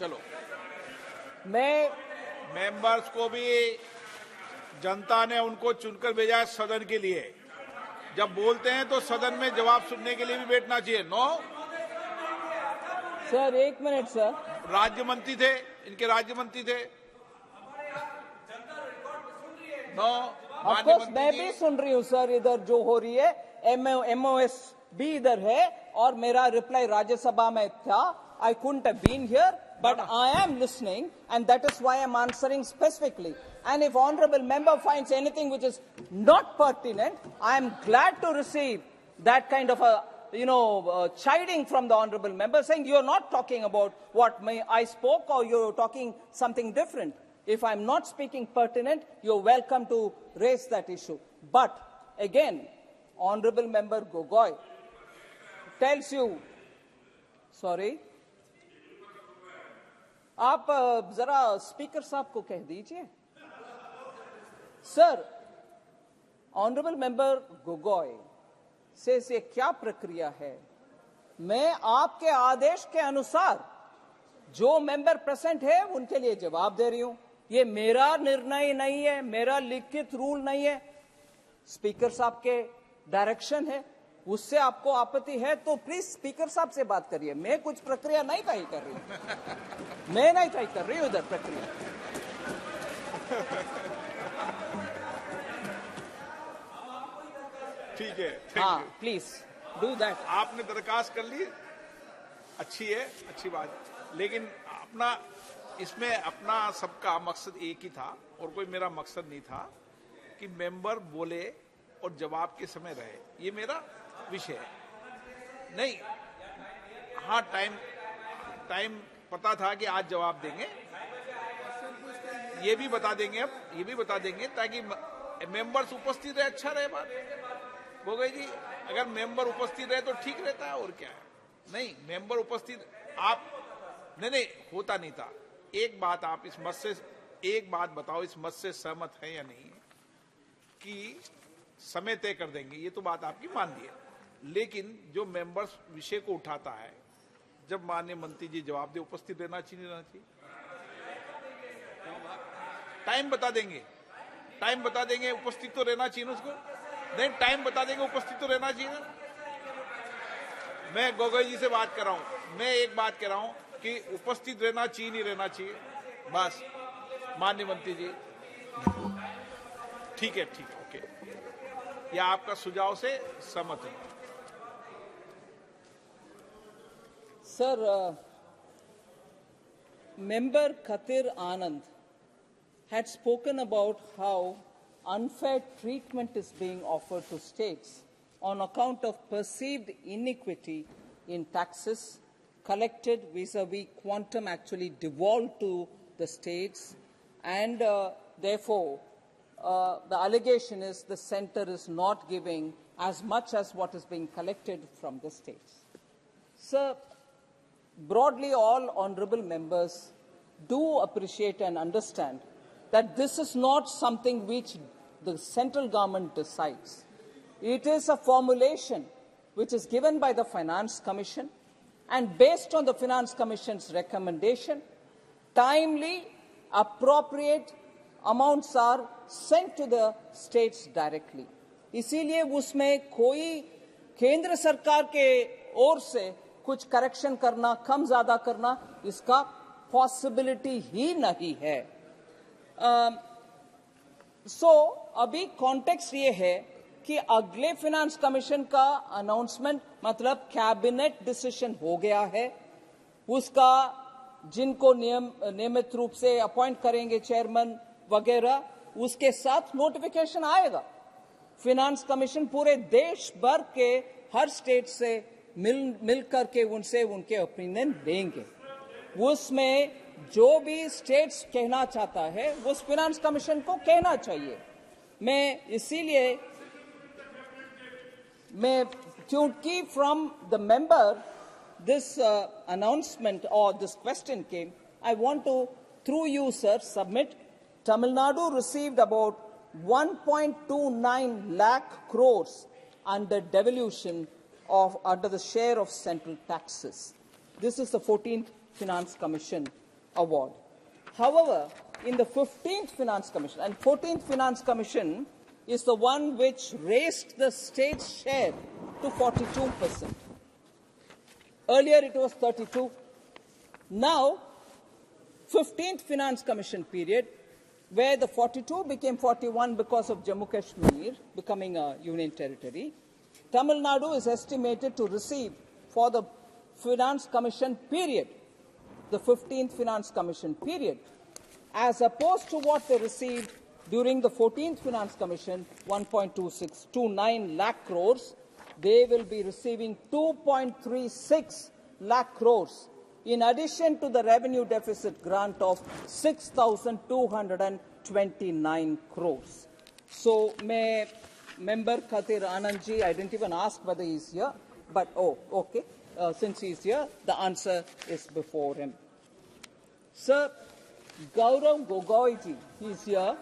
चलो, मैं मेंबर्स को भी जनता ने उनको चुनकर भेजा है सदन के लिए। जब बोलते हैं तो सदन में जवाब सुनने के लिए भी बैठना चाहिए। नो, सर एक मिनट सर, राज्य मंत्री थे, इनके राज्य मंत्री थे। नो, ऑफकोर्स मैं भी सुन रही हूँ सर, इधर जो हो रही है MOS भी इधर है और मेरा रिप्लाई राज्यसभा में था। I couldn't have been here, but I am listening, and that is why I am answering specifically. And if honourable member finds anything which is not pertinent, I am glad to receive that kind of a chiding from the honourable member, saying you are not talking about what I spoke, or you are talking something different. If I am not speaking pertinent, you are welcome to raise that issue. But again, honourable member Gogoi tells you, sorry. आप जरा speaker साहब को कह दीजिए। Sir, honourable member Gogoi से ये क्या प्रक्रिया है? मैं आपके आदेश के अनुसार जो मेंबर प्रेजेंट है उनके लिए जवाब दे रही हूं। ये मेरा निर्णय नहीं है, मेरा लिखित रूल नहीं है, स्पीकर साहब के डायरेक्शन है। उससे आपको आपत्ति है तो प्लीज स्पीकर साहब से बात करिए। मैं कुछ प्रक्रिया नहीं तय कर रही हूं, मैं नहीं तय कर रही हूं उधर प्रक्रिया। ठीक है, हाँ प्लीज डू दैट। आपने दरखास्त कर ली, अच्छी है, अच्छी बात। लेकिन इसमें अपना सबका मकसद एक ही था और कोई मेरा मकसद नहीं था कि मेंबर बोले और जवाब के समय रहे। ये मेरा विषय है नहीं। हाँ, टाइम पता था कि आज जवाब देंगे, ये भी बता देंगे, अब ये भी बता देंगे ताकि मेंबर्स उपस्थित रहे, अच्छा रहे। बात हो गई जी। अगर मेंबर उपस्थित रहे तो ठीक रहता है, और क्या है। नहीं, मेंबर उपस्थित नहीं होता नहीं था। एक बात आप इस मत से, एक बात बताओ, इस मत से सहमत है या नहीं कि समय तय कर देंगे? ये तो बात आपकी मान ली है, लेकिन जो मेंबर्स विषय को उठाता है, जब माननीय मंत्री जी जवाब दे, उपस्थित रहना चाहिए, रहना चाहिए। टाइम बता देंगे, उपस्थित तो रहना चाहिए ना उसको। नहीं, टाइम बता देंगे, उपस्थित तो रहना चाहिए ना। मैं गोगोई जी से बात कर रहा हूं, मैं एक बात कह रहा हूं कि उपस्थित रहना चाहिए, नहीं रहना चाहिए, बस। माननीय मंत्री जी, ठीक है, ओके, या आपका सुझाव से सहमत है? Sir, member Khatir Anand had spoken about how unfair treatment is being offered to states on account of perceived iniquity in taxes collected vis-a-vis quantum actually devolved to the states, and therefore the allegation is the center is not giving as much as what is being collected from the states. Sir, broadly all honourable members do appreciate and understand that this is not something which the central government decides. It is a formulation which is given by the Finance Commission, and based on the Finance Commission's recommendation, timely, appropriate amounts are sent to the states directly. इसीलिए उसमें कोई केंद्र सरकार के ओर से कुछ correction करना, कम ज्यादा करना, इसका पॉसिबिलिटी ही नहीं है। अभी कॉन्टेक्स्ट ये है कि अगले फिनांस कमीशन का अनाउंसमेंट मतलब कैबिनेट डिसीजन हो गया है। उसका जिनको नियमित रूप से अपॉइंट करेंगे चेयरमैन वगैरह, उसके साथ नोटिफिकेशन आएगा। फिनांस कमीशन पूरे देश भर के हर स्टेट से मिल करके उनसे उनके ओपिनियन लेंगे। उसमें जो भी स्टेट्स कहना चाहता है वो फिनांस कमीशन को कहना चाहिए। मैं इसीलिए क्योंकि from the member this announcement or this question came, I want to, through you, sir, submit. Tamil Nadu received about 1.29 lakh crores under devolution under the share of central taxes. This is the 14th Finance Commission award. However, in the 15th Finance Commission, and 14th Finance Commission is the one which raised the state's share to 42%. Earlier it was 32. Now, 15th Finance Commission period, where the 42 became 41 because of Jammu Kashmir becoming a union territory, Tamil Nadu is estimated to receive for the Finance Commission period, the 15th Finance Commission period, as opposed to what they received during the 14th Finance Commission, 1.2629 lakh crores, they will be receiving 2.36 lakh crores, in addition to the revenue deficit grant of 6,229 crores. So, Member Khatir Anand ji, I didn't even ask whether he's here, but okay. Since he's here, the answer is before him. Sir, Gaurav Gogoi ji, he's here.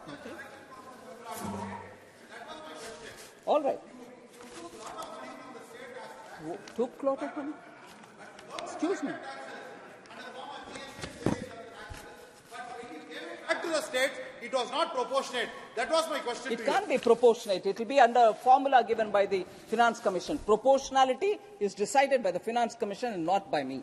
Okay. All right. Took lot of money? Excuse me. Back to the states, it was not proportionate. That was my question to you. It can't be proportionate. It will be under a formula given by the Finance Commission. Proportionality is decided by the Finance Commission and not by me.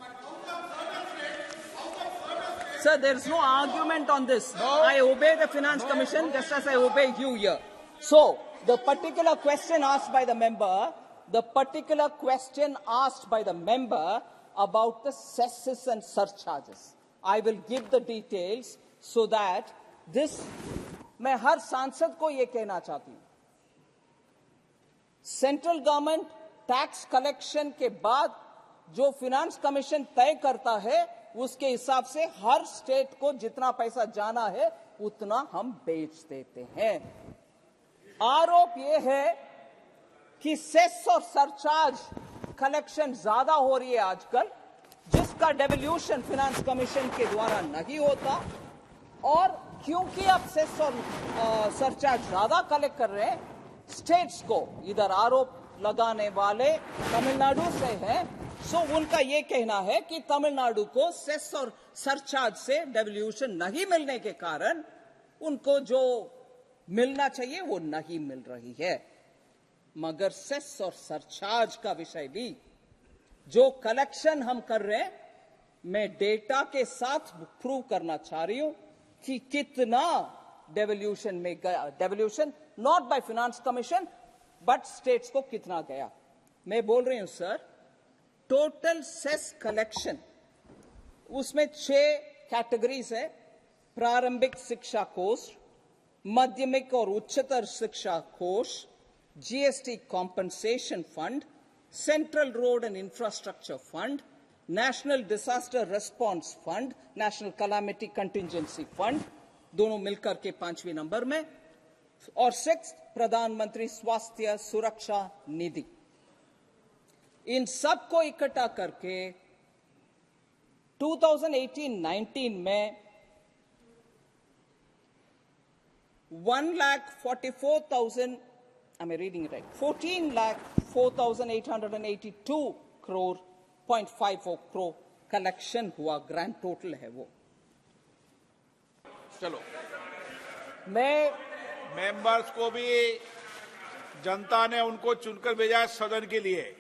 Sir, there is no argument on this. No. I obey the Finance Commission just as I obey you here. So, the particular question asked by the member, about the cesses and surcharges, I will give the details so that this, मैं हर सांसद को ये कहना चाहती हूं, central government tax collection के बाद जो फिनांस कमीशन तय करता है उसके हिसाब से हर स्टेट को जितना पैसा जाना है उतना हम बेच देते हैं। आरोप ये है कि सेस और सरचार्ज कलेक्शन ज्यादा हो रही है आजकल, जिसका डेवल्यूशन फिनांस कमीशन के द्वारा नहीं होता, और क्योंकि अब सेस और सरचार्ज ज्यादा कलेक्ट कर रहे हैं, स्टेट्स को, इधर आरोप लगाने वाले तमिलनाडु से हैं, सो उनका ये कहना है कि तमिलनाडु को सेस और सरचार्ज से डेवल्यूशन नहीं मिलने के कारण उनको जो मिलना चाहिए वो नहीं मिल रही है। मगर सेस और सरचार्ज का विषय भी, जो कलेक्शन हम कर रहे हैं, मैं डेटा के साथ प्रूव करना चाह रही हूं कि कितना डेवल्यूशन में गया, devolution not by finance commission but states को कितना गया। मैं बोल रही हूं सर, टोटल सेस कलेक्शन, उसमें 6 कैटेगरीज है। प्रारंभिक शिक्षा कोष, माध्यमिक और उच्चतर शिक्षा कोष, GST compensation fund, central road and infrastructure fund, national disaster response fund, national calamity contingency fund, दोनों मिलकर के 5वें नंबर में, और 6 प्रधानमंत्री स्वास्थ्य सुरक्षा निधि। इन सब को इकट्ठा करके 2018-19 में 1,44,000, am I reading it right? 14,04,882 crore, 0.54 crore collection हुआ, ग्रैंड टोटल है वो। चलो, मैं मेंबर्स को भी जनता ने उनको चुनकर भेजा है सदन के लिए।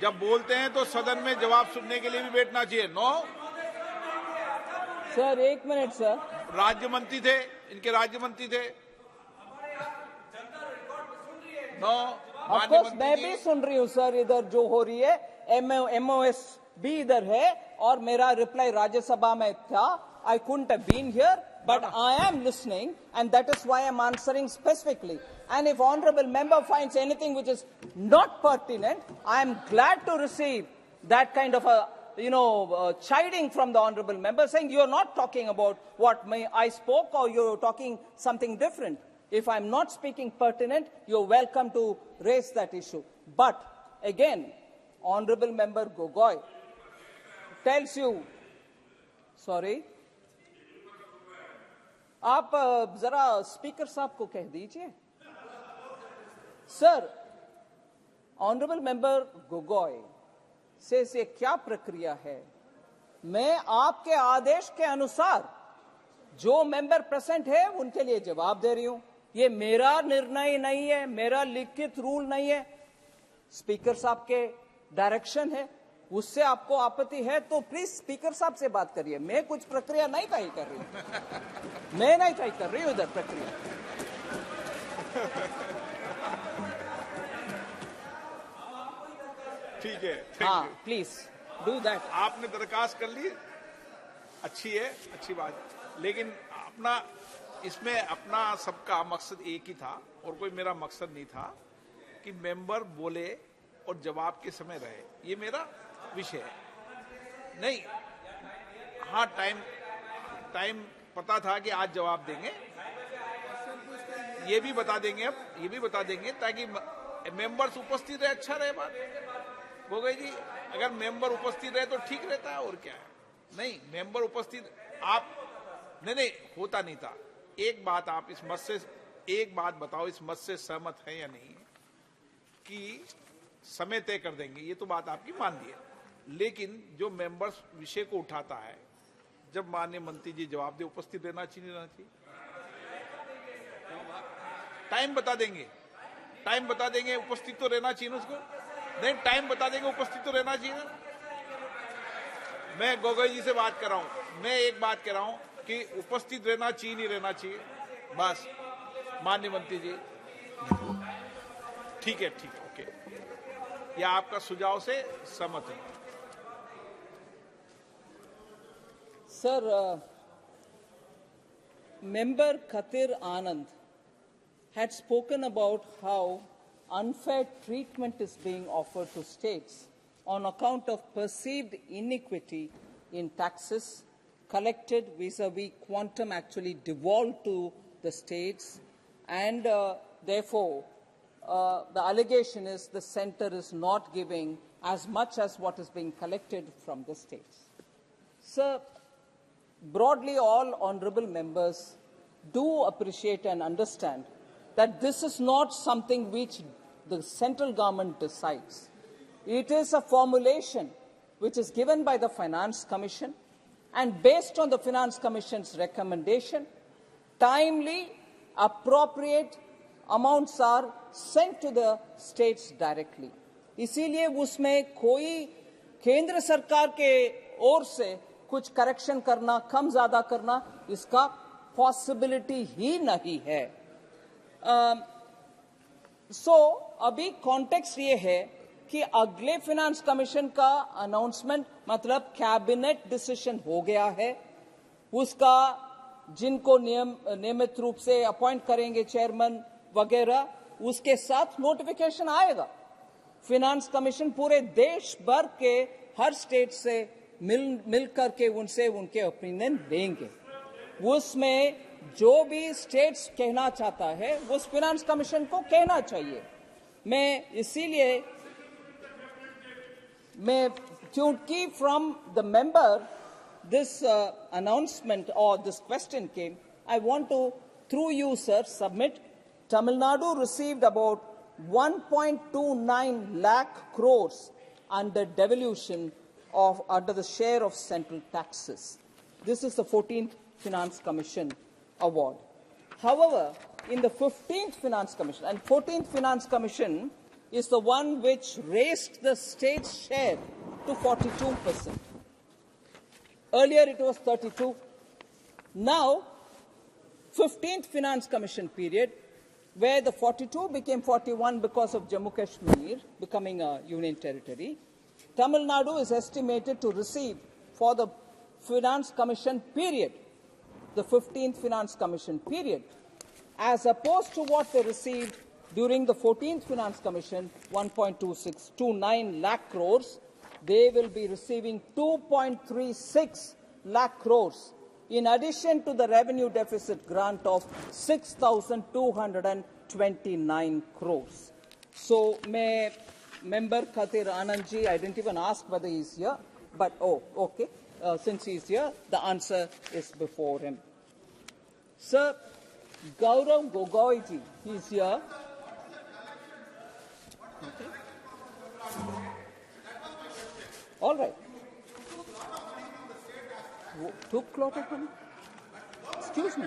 जब बोलते हैं तो सदन में जवाब सुनने के लिए भी बैठना चाहिए। नो सर, एक मिनट सर, राज्य मंत्री थे, इनके राज्य मंत्री थे। नो, ऑफकोर्स मैं भी सुन रही हूँ सर, इधर जो हो रही है, एमओएस भी इधर है, और मेरा रिप्लाई राज्यसभा में था। I couldn't have been here, but I am listening, and that is why I am answering specifically. And if honorable member finds anything which is not pertinent, I am glad to receive that kind of a, chiding from the honorable member, saying you are not talking about what I spoke, or you are talking something different. If I am not speaking pertinent, you are welcome to raise that issue. But again, honorable member Gogoi tells you, sorry, आप जरा speaker साहब को कह दीजिए। Sir, honourable member Gogoi से क्या प्रक्रिया है मैं आपके आदेश के अनुसार जो मेंबर प्रेजेंट है उनके लिए जवाब दे रही हूं। ये मेरा निर्णय नहीं है, मेरा लिखित रूल नहीं है, स्पीकर साहब के डायरेक्शन है। उससे आपको आपत्ति है तो प्लीज स्पीकर साहब से बात करिए। मैं कुछ प्रक्रिया नहीं तय कर रही हूं, मैं नहीं तय कर रही हूं इधर प्रक्रिया। ठीक है, हाँ, प्लीज डू दैट। आपने दरखास्त कर ली, अच्छी है, अच्छी बात है। लेकिन इसमें अपना सबका मकसद एक ही था और कोई मेरा मकसद नहीं था कि मेंबर बोले और जवाब के समय रहे, ये मेरा विषय है नहीं। हाँ, टाइम पता था कि आज जवाब देंगे, ये भी बता देंगे ताकि मेंबर्स उपस्थित रहे, अच्छा रहे बात। गोगोई जी, अगर मेंबर उपस्थित रहे तो ठीक रहता है, और क्या है। नहीं, मेंबर उपस्थित नहीं होता नहीं था। एक बात आप एक बात बताओ, इस मत से सहमत है या नहीं कि समय तय कर देंगे, ये तो बात आपकी मान ली है। लेकिन जो मेंबर्स विषय को उठाता है, जब माननीय मंत्री जी जवाब दे, उपस्थित रहना चाहिए, नहीं रहना चाहिए। टाइम बता देंगे, उपस्थित तो रहना चाहिए उसको। नहीं, टाइम बता देंगे, उपस्थित तो रहना चाहिए। मैं गोगोई जी से बात कर रहा हूं, मैं एक बात कह रहा हूं कि उपस्थित रहना चाहिए, नहीं रहना चाहिए, बस। माननीय मंत्री जी, ठीक है, ओके, या आपका सुझाव से सहमत है। Sir, member Khatir Anand had spoken about how unfair treatment is being offered to states on account of perceived iniquity in taxes collected vis-a-vis quantum actually devolved to the states, and therefore the allegation is the center is not giving as much as what is being collected from the states. Sir, broadly, all honorable members do appreciate and understand that this is not something which the central government decides. It is a formulation which is given by the Finance Commission, and based on the Finance Commission's recommendation, timely, appropriate amounts are sent to the states directly. इसीलिए उसमें कोई केंद्र सरकार के ओर से कुछ correction करना, कम ज्यादा करना, इसका पॉसिबिलिटी ही नहीं है। अभी कॉन्टेक्स्ट ये है कि अगले फिनांस कमीशन का अनाउंसमेंट मतलब कैबिनेट डिसीजन हो गया है। उसका जिनको नियमित रूप से अपॉइंट करेंगे चेयरमैन वगैरह, उसके साथ नोटिफिकेशन आएगा। फिनांस कमीशन पूरे देश भर के हर स्टेट से मिल करके उनसे उनके ओपिनियन लेंगे। उसमें जो भी स्टेट्स कहना चाहता है उस फिनांस कमीशन को कहना चाहिए। क्योंकि from the member this announcement or this question came, I want to, through you, sir, submit. Tamil Nadu received about 1.29 lakh crores under devolution under the share of central taxes. This is the 14th Finance Commission award. However, in the 15th Finance Commission, and 14th Finance Commission is the one which raised the state's share to 42%. Earlier it was 32. Now, 15th Finance Commission period, where the 42 became 41 because of Jammu Kashmir becoming a union territory, Tamil Nadu is estimated to receive for the Finance Commission period, the 15th Finance Commission period, as opposed to what they received during the 14th Finance Commission, 1.29 lakh crores, they will be receiving 2.36 lakh crores, in addition to the revenue deficit grant of 6,229 crores. So, may Member Khatir Anand ji, I didn't even ask whether he's here, but okay. Since he's here, the answer is before him. Sir, Gaurav Gogoi ji, he's here. Okay. All right. took lot of money? Excuse me.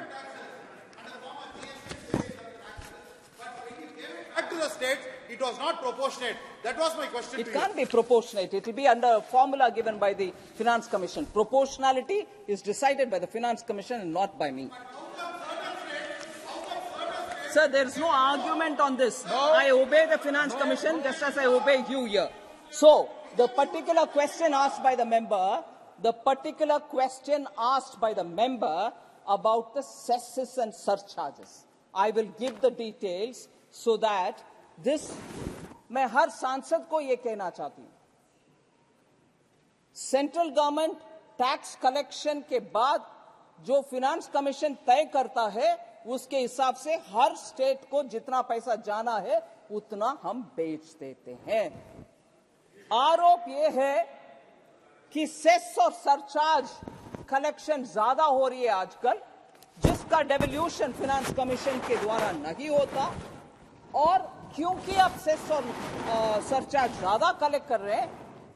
Back to the states, it was not proportionate. That was my question It to you. can't be proportionate. It will be under a formula given by the Finance Commission. Proportionality is decided by the Finance Commission and not by me. Sir, there is no argument on this. I obey the Finance Commission just as I obey you here. So, the particular question asked by the member, about the cesses and surcharges, I will give the details so that this, मैं हर सांसद को ये कहना चाहती हूं, central government tax collection के बाद जो फाइनेंस कमीशन तय करता है उसके हिसाब से हर स्टेट को जितना पैसा जाना है उतना हम बेच देते हैं। आरोप ये है कि सेस और सरचार्ज कलेक्शन ज्यादा हो रही है आजकल, जिसका डेवल्यूशन फाइनेंस कमीशन के द्वारा नहीं होता, और क्योंकि अब सेस और सरचार्ज ज्यादा कलेक्ट कर रहे हैं,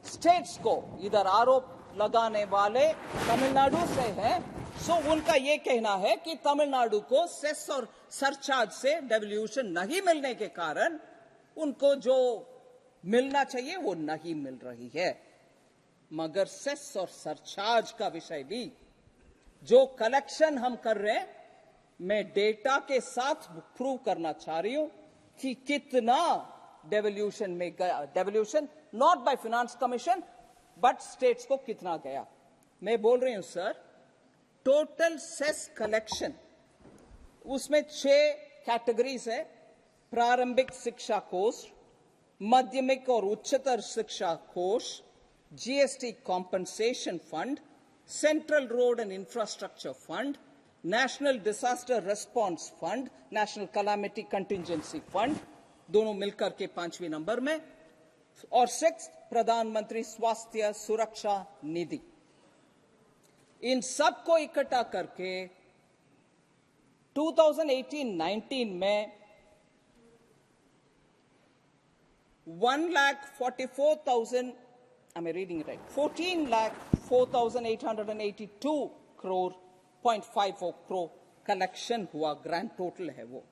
स्टेट्स को इधर आरोप लगाने वाले तमिलनाडु से हैं, सो उनका ये कहना है कि तमिलनाडु को सेस और सरचार्ज से डेवल्यूशन नहीं मिलने के कारण उनको जो मिलना चाहिए वो नहीं मिल रही है। मगर सेस और सरचार्ज का विषय भी, जो कलेक्शन हम कर रहे हैं, मैं डेटा के साथ प्रूव करना चाह रही हूं कि कितना डेवल्यूशन में गया, devolution not by finance commission but states को कितना गया। मैं बोल रही हूं सर, टोटल सेस कलेक्शन, उसमें 6 कैटेगरीज है। प्रारंभिक शिक्षा कोष, माध्यमिक और उच्चतर शिक्षा कोष, GST compensation fund, central road and infrastructure fund, national disaster response fund, national calamity contingency fund, दोनों मिलकर के 5वें नंबर में, और 6 प्रधानमंत्री स्वास्थ्य सुरक्षा निधि। इन सब को इकट्ठा करके 2018-19 में 1,44,000, am I reading it right? 14,04,882 crore, 0.54 crore collection हुआ, ग्रैंड टोटल है वो।